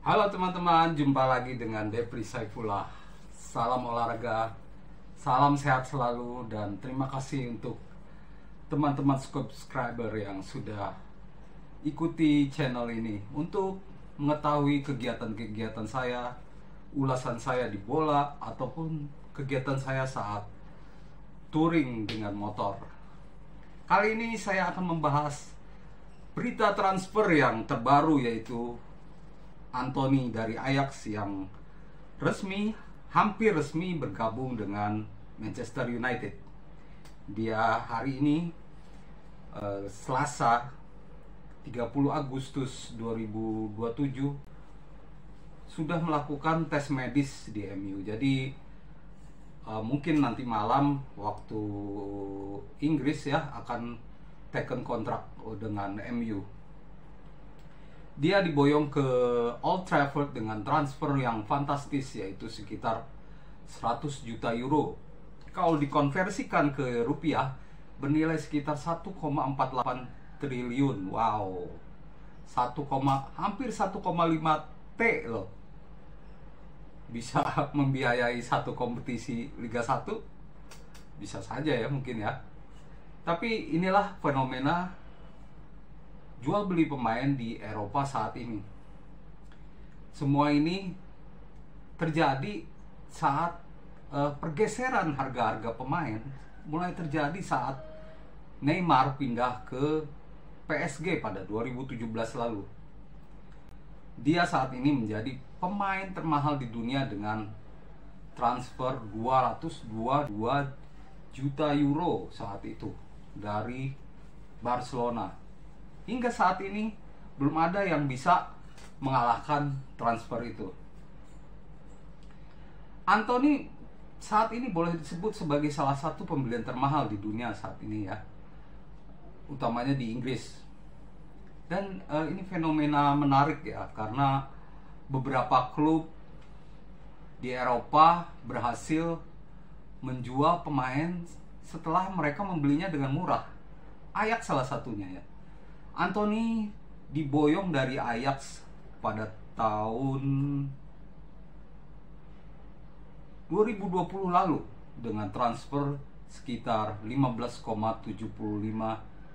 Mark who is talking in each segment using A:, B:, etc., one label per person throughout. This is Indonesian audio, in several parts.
A: Halo teman-teman, jumpa lagi dengan Depri Saifullah. Salam olahraga, salam sehat selalu, dan terima kasih untuk teman-teman subscriber yang sudah ikuti channel ini untuk mengetahui kegiatan-kegiatan saya, ulasan saya di bola, ataupun kegiatan saya saat touring dengan motor. Kali ini saya akan membahas berita transfer yang terbaru, yaitu Anthony dari Ajax yang hampir resmi bergabung dengan Manchester United. Dia hari ini Selasa 30 Agustus 2027 sudah melakukan tes medis di MU. Jadi mungkin nanti malam waktu Inggris ya akan taken kontrak dengan MU. Dia diboyong ke Old Trafford dengan transfer yang fantastis, yaitu sekitar 100 juta euro. Kalau dikonversikan ke rupiah, bernilai sekitar 1,48 triliun. Wow, hampir 1,5 T loh. Bisa membiayai satu kompetisi Liga 1? Bisa saja ya mungkin ya. Tapi inilah fenomena jual beli pemain di Eropa saat ini. Semua ini terjadi saat pergeseran harga-harga pemain mulai terjadi saat Neymar pindah ke PSG pada 2017 lalu. Dia saat ini menjadi pemain termahal di dunia dengan transfer 222 juta euro saat itu dari Barcelona. Hingga saat ini belum ada yang bisa mengalahkan transfer itu. Anthony saat ini boleh disebut sebagai salah satu pembelian termahal di dunia saat ini ya, utamanya di Inggris. Dan ini fenomena menarik ya, karena beberapa klub di Eropa berhasil menjual pemain setelah mereka membelinya dengan murah. Ajax salah satunya ya. Anthony diboyong dari Ajax pada tahun 2020 lalu dengan transfer sekitar 15,75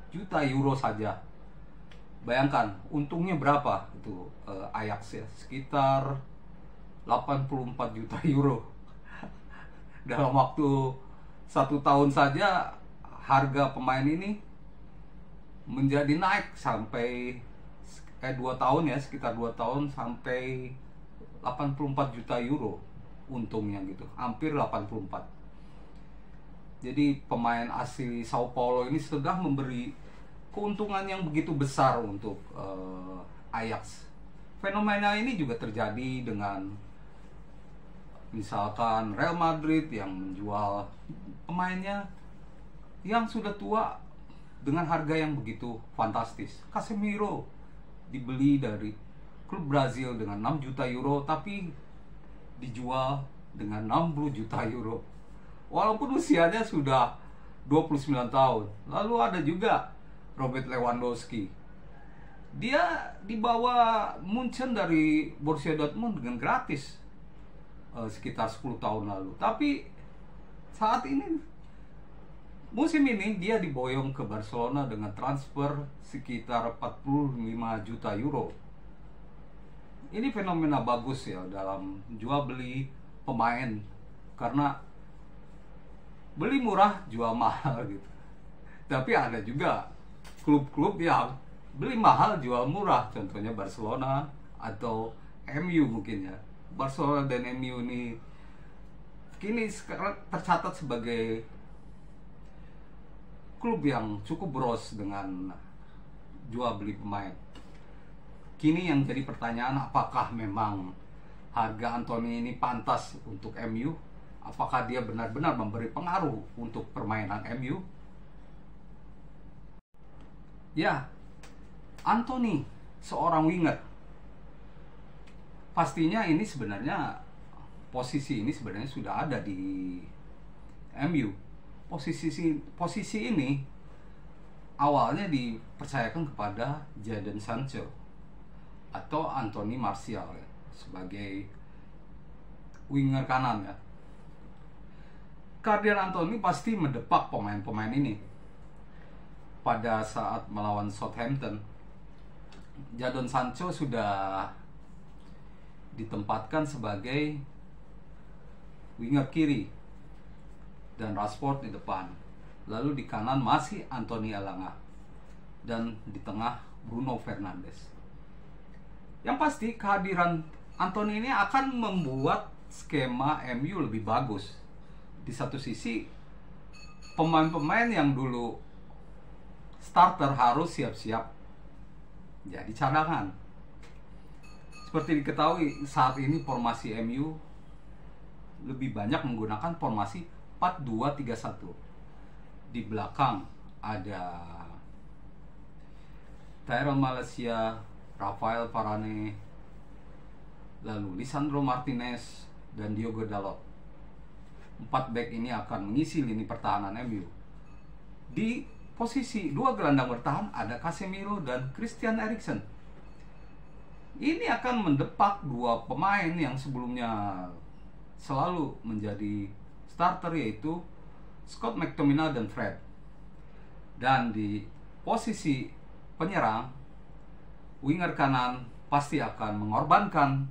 A: juta euro saja. Bayangkan untungnya berapa itu Ajax ya, sekitar 84 juta euro. Dalam waktu 1 tahun saja harga pemain ini menjadi naik sampai 2 tahun ya, sekitar 2 tahun sampai 84 juta euro untungnya gitu, hampir 84. Jadi pemain asli Sao Paulo ini sudah memberi keuntungan yang begitu besar untuk Ajax. Fenomena ini juga terjadi dengan misalkan Real Madrid yang menjual pemainnya yang sudah tua dengan harga yang begitu fantastis. Casemiro dibeli dari klub Brazil dengan 6 juta euro, tapi dijual dengan 60 juta euro. Walaupun usianya sudah 29 tahun. Lalu ada juga Robert Lewandowski. Dia dibawa Munchen dari Borussia Dortmund dengan gratis sekitar 10 tahun lalu. Tapi saat ini musim ini dia diboyong ke Barcelona dengan transfer sekitar 45 juta euro. Ini fenomena bagus ya dalam jual beli pemain, karena beli murah jual mahal gitu. Tapi ada juga klub-klub yang beli mahal jual murah, contohnya Barcelona atau MU mungkin ya. Barcelona dan MU ini kini sekarang tercatat sebagai klub yang cukup boros dengan jual beli pemain. Kini yang jadi pertanyaan, apakah memang harga Anthony ini pantas untuk MU? Apakah dia benar-benar memberi pengaruh untuk permainan MU? Ya, Anthony seorang winger. Pastinya ini sebenarnya posisi ini sebenarnya sudah ada di MU. Posisi ini awalnya dipercayakan kepada Jadon Sancho atau Anthony Martial ya. sebagai winger kanan ya. Kehadiran Anthony pasti mendepak pemain-pemain ini. Pada saat melawan Southampton, Jadon Sancho sudah ditempatkan sebagai winger kiri dan Rashford di depan. Lalu di kanan masih Anthony Elanga dan di tengah Bruno Fernandes. Yang pasti kehadiran Anthony ini akan membuat skema MU lebih bagus. Di satu sisi, pemain-pemain yang dulu starter harus siap-siap jadi cadangan. Seperti diketahui, saat ini formasi MU lebih banyak menggunakan formasi 4-2-3-1. Di belakang ada Tyrell Malacia, Rafael Varane, lalu Lisandro Martinez, dan Diogo Dalot. 4 back ini akan mengisi lini pertahanan MU. Di posisi 2 gelandang bertahan ada Casemiro dan Christian Eriksen. Ini akan mendepak 2 pemain yang sebelumnya selalu menjadi starter, yaitu Scott McTominay dan Fred. Dan di posisi penyerang, winger kanan pasti akan mengorbankan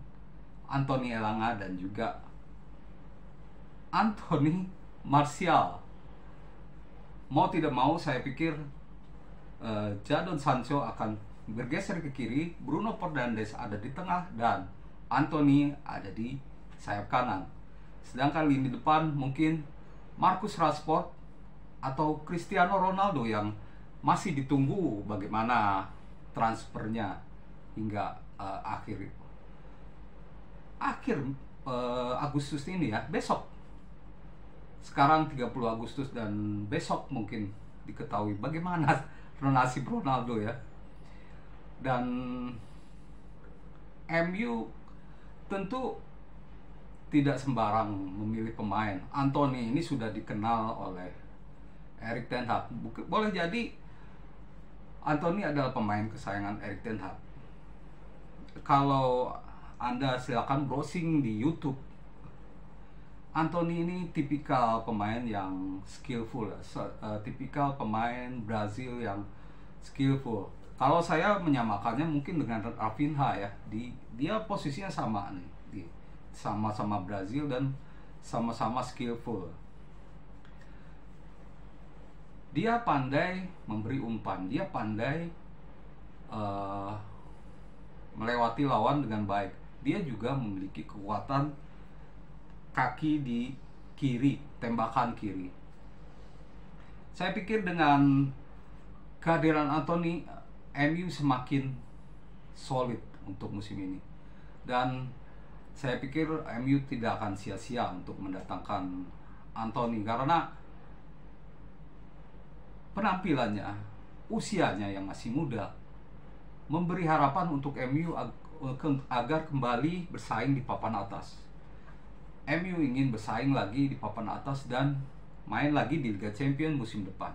A: Anthony Elanga dan juga Anthony Martial. Mau tidak mau, saya pikir Jadon Sancho akan bergeser ke kiri, Bruno Fernandes ada di tengah, dan Anthony ada di sayap kanan. Sedangkan lini depan mungkin Marcus Rashford atau Cristiano Ronaldo yang masih ditunggu bagaimana transfernya hingga akhir Agustus ini ya, besok. Sekarang 30 Agustus dan besok mungkin diketahui bagaimana nasib Ronaldo ya. Dan MU tentu tidak sembarang memilih pemain. Anthony ini sudah dikenal oleh Erik ten Hag. Boleh jadi Anthony adalah pemain kesayangan Erik ten Hag. Kalau Anda silakan browsing di YouTube, Anthony ini tipikal pemain yang skillful, tipikal pemain Brazil yang skillful. Kalau saya menyamakannya mungkin dengan Rafinha ya, dia posisinya sama nih, sama-sama Brazil dan sama-sama skillful. Dia pandai memberi umpan, dia pandai melewati lawan dengan baik. Dia juga memiliki kekuatan kaki di kiri, tembakan kiri. Saya pikir dengan kehadiran Anthony, MU semakin solid untuk musim ini. Dan saya pikir MU tidak akan sia-sia untuk mendatangkan Anthony karena penampilannya, usianya yang masih muda, memberi harapan untuk MU agar kembali bersaing di papan atas. MU ingin bersaing lagi di papan atas dan main lagi di Liga Champions musim depan.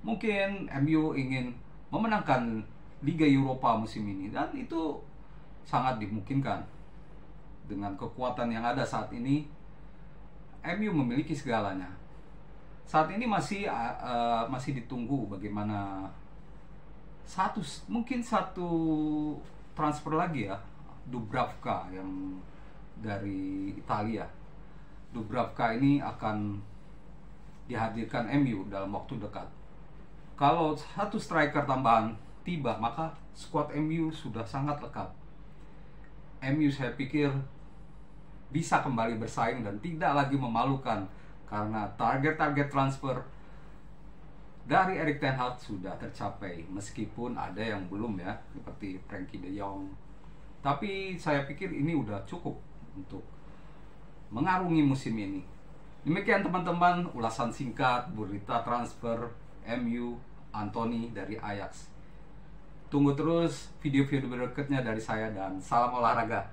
A: Mungkin MU ingin memenangkan Liga Eropa musim ini, dan itu sangat dimungkinkan. Dengan kekuatan yang ada saat ini, MU memiliki segalanya. Saat ini masih ditunggu bagaimana mungkin satu transfer lagi ya, Dubravka yang dari Italia. Dubravka ini akan dihadirkan MU dalam waktu dekat. Kalau satu striker tambahan tiba, maka skuad MU sudah sangat lengkap. MU saya pikir bisa kembali bersaing dan tidak lagi memalukan karena target-target transfer dari Erik ten Hag sudah tercapai, meskipun ada yang belum ya, seperti Frenkie de Jong. Tapi saya pikir ini udah cukup untuk mengarungi musim ini. Demikian teman-teman, ulasan singkat berita transfer MU Anthony dari Ajax. Tunggu terus video-video berikutnya dari saya, dan salam olahraga.